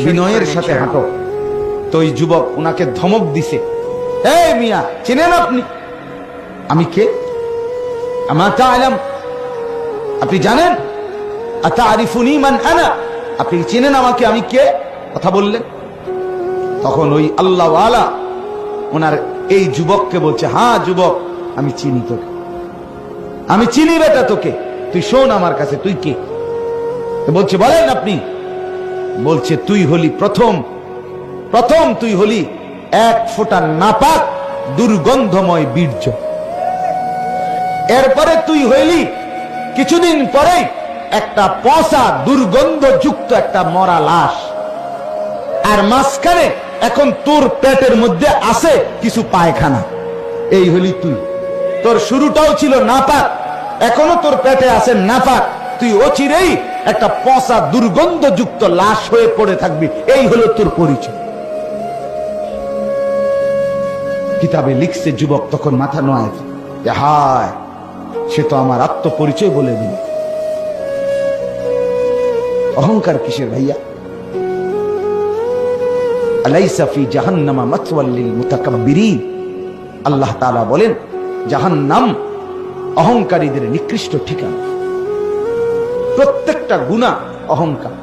বিনয়ের সাথে হাঁটো। তো ওই যুবক ওনাকে ধমক দিছে, এই মিয়া চেনেন আপনি আমি কে? আপনি জানেন? আতারিফুনি মান আনা, আপনি চেনেন আমাকে আমি কে? কথা বললেন। তখন ওই আল্লাহওয়ালা ওনার এই যুবককে বলছে, হ্যাঁ যুবক আমি চিনি তোকে, আমি চিনি বেটা তোকে, তুই শোন আমার কাছে, তুই কে? বলছে বলেন আপনি। বলছে তুই হলি প্রথম তুই হলি এক ফোঁটা নাপাক দুর্গন্ধময় বীর্য, এরপরে তুই হইলি কিছুদিন পরে একটা পচা দুর্গন্ধযুক্ত একটা মরা লাশ, আর মাঝখানে এখন তোর পেটের মধ্যে আছে কিছু পায়খানা। এই হলি তুই। তোর শুরুটাও ছিল নাপাক, এখনো তোর পেটে আছে নাপাক, তুই অচিরেই একটা পচা দুর্গন্ধযুক্ত লাশ হয়ে পড়ে থাকবি। এই হলো তোর পরিচয়। কিতাবে লিখছে যুবক তখন মাথা নোয়ায়, হায় সে তো আমার আত্মপরিচয় বলে দিল। অহংকার কিসের ভাইয়া? আলাইসা ফি জাহান্নামা মাথওয়াল লিল মুতাকাব্বিরিন, আল্লাহ তাআলা বলেন জাহান্নাম অহংকারীদের নিকৃষ্ট ঠিকানা। প্রত্যেকটা গুনাহ অহংকার।